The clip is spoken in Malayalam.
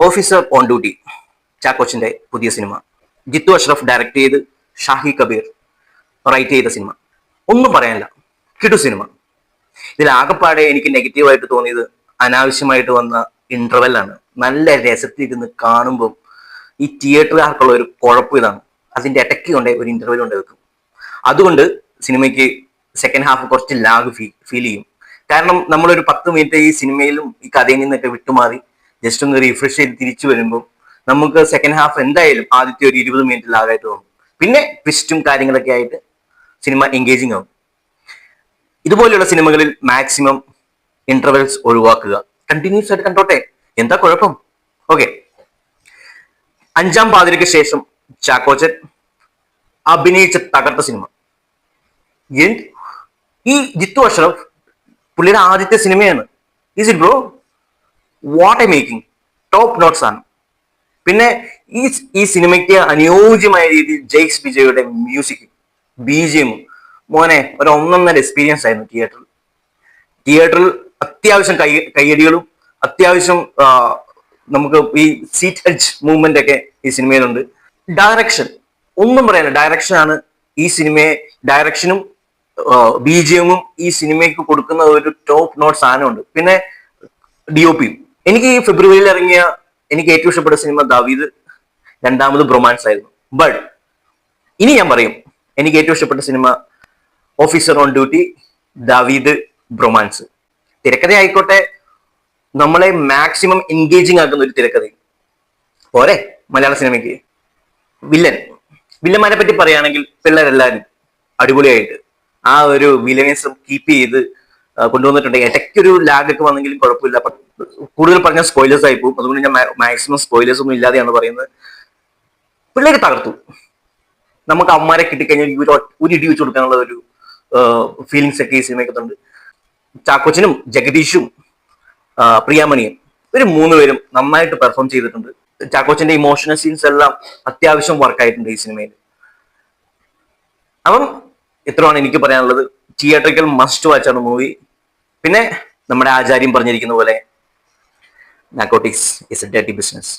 ഓഫീസർ ഓൺ ഡ്യൂട്ടി, ചാക്കോച്ചിന്റെ പുതിയ സിനിമ. ജിത്തു അഷ്റഫ് ഡയറക്ട് ചെയ്ത് ഷാഹി കബീർ റൈറ്റ് ചെയ്ത സിനിമ. ഒന്നും പറയാനില്ല, കിടു സിനിമ. ഇതിൽ ആകെപ്പാടെ എനിക്ക് നെഗറ്റീവായിട്ട് തോന്നിയത് അനാവശ്യമായിട്ട് വന്ന ഇന്റർവെല്ലാണ്. നല്ല രസത്തിലിരുന്ന് കാണുമ്പോൾ ഈ തിയേറ്ററുകാർക്കുള്ള ഒരു കുഴപ്പം ഇതാണ്, അതിന്റെ ഇടയ്ക്ക് കൊണ്ട് ഒരു ഇന്റർവെൽ കൊണ്ട് വെക്കും. അതുകൊണ്ട് സിനിമയ്ക്ക് സെക്കൻഡ് ഹാഫ് കുറച്ച് ലാഗ് ഫീൽ ചെയ്യും. കാരണം നമ്മളൊരു 10 മിനിറ്റ് ഈ സിനിമയിലും ഈ കഥയിൽ നിന്നൊക്കെ വിട്ടുമാറി ജസ്റ്റ് ഒന്ന് റീഫ്രഷ് ചെയ്ത് തിരിച്ചു വരുമ്പോൾ നമുക്ക് സെക്കൻഡ് ഹാഫ് എന്തായാലും ആദ്യത്തെ ഒരു 20 മിനിറ്റ് ലാഗായിട്ട് തോന്നും. പിന്നെ ട്വിസ്റ്റും കാര്യങ്ങളൊക്കെ ആയിട്ട് സിനിമ എൻഗേജിങ് ആവും. ഇതുപോലെയുള്ള സിനിമകളിൽ മാക്സിമം ഇന്റർവെൽസ് ഒഴിവാക്കുക. കണ്ടിന്യൂസ് ആയിട്ട് കണ്ടോട്ടെ, എന്താ കുഴപ്പം? ഓക്കെ. 5-ാം പാതിരയ്ക്ക് ശേഷം ചാക്കോച്ചൻ അഭിനയിച്ച തകർത്ത സിനിമ. ഈ ജിത്തു അഷ്റഫ് പുള്ളിയുടെ ആദ്യത്തെ സിനിമയാണ്. Is it bro? What A making, top notes ആണ്. പിന്നെ ഈ സിനിമയ്ക്ക് അനുയോജ്യമായ രീതിയിൽ ജെയ്ക്സ് വിജയുടെ മ്യൂസിക്കും ബിജിഎമ്മും മോനെ ഒരു ഒന്നൊന്നര എക്സ്പീരിയൻസ് ആയിരുന്നു തിയേറ്ററിൽ അത്യാവശ്യം കയ്യടികളും അത്യാവശ്യം നമുക്ക് ഈ സീറ്റ് എഡ്ജ് മൂവ്മെന്റ് ഒക്കെ ഈ സിനിമയിലുണ്ട്. ഡയറക്ഷൻ ഒന്നും പറയാനില്ല, ഡയറക്ഷനാണ് ഈ സിനിമയെ, ഡയറക്ഷനും ബിജിഎമ്മും ഈ സിനിമയ്ക്ക് കൊടുക്കുന്ന ഒരു ടോപ്പ് നോട്ട് സാധനമുണ്ട്. പിന്നെ DOPയും. എനിക്ക് ഈ ഫെബ്രുവരിയിൽ ഇറങ്ങിയ എനിക്ക് ഏറ്റവും ഇഷ്ടപ്പെട്ട സിനിമ ദാവീദ്, രണ്ടാമത് ബ്രൊമാൻസ് ആയിരുന്നു. ബട്ട് ഇനി ഞാൻ പറയും, എനിക്ക് ഏറ്റവും ഇഷ്ടപ്പെട്ട സിനിമ ഓഫീസർ ഓൺ ഡ്യൂട്ടി, ദാവീദ്, ബ്രൊമാൻസ്. തിരക്കഥ ആയിക്കോട്ടെ, നമ്മളെ മാക്സിമം എൻഗേജിങ് ആക്കുന്ന ഒരു തിരക്കഥ പോരെ മലയാള സിനിമയ്ക്ക്. വില്ലന്മാരെ പറ്റി പറയുകയാണെങ്കിൽ പിള്ളേരെല്ലാരും അടിപൊളിയായിട്ട് ആ ഒരു വില്ലനേഴ്സും കീപ്പ് ചെയ്ത് കൊണ്ടുവന്നിട്ടുണ്ട്. ഇടയ്ക്കൊരു ലാഗ് ഒക്കെ വന്നെങ്കിലും കുഴപ്പമില്ല. കൂടുതൽ പറഞ്ഞാൽ സ്പോയിലേഴ്സ് ആയി പോകും, അതുകൊണ്ട് ഞാൻ മാക്സിമം സ്പോയിലേഴ്സ് ഒന്നും ഇല്ലാതെയാണ് പറയുന്നത്. പിള്ളേര് തകർത്തു. നമുക്ക് അമ്മമാരെ കിട്ടിക്കഴിഞ്ഞാൽ ഒരു ഇടി വെച്ച് കൊടുക്കാനുള്ള ഒരു ഫീലിങ്സ് ഒക്കെ ഈ സിനിമയ്ക്കുണ്ട്. ചാക്കോച്ചനും ജഗദീഷും പ്രിയാമണിയും ഇവർ 3 പേരും നന്നായിട്ട് പെർഫോം ചെയ്തിട്ടുണ്ട്. ചാക്കോച്ചന്റെ ഇമോഷണൽ സീൻസ് എല്ലാം അത്യാവശ്യം വർക്കായിട്ടുണ്ട് ഈ സിനിമയിൽ. അപ്പം ഇത്രയാണ് എനിക്ക് പറയാനുള്ളത്. തിയേറ്ററിക്കൽ മസ്റ്റ് വാച്ച് ആണ് മൂവി. പിന്നെ നമ്മുടെ ആചാര്യം പറഞ്ഞിരിക്കുന്ന പോലെ narcotics is A dirty business.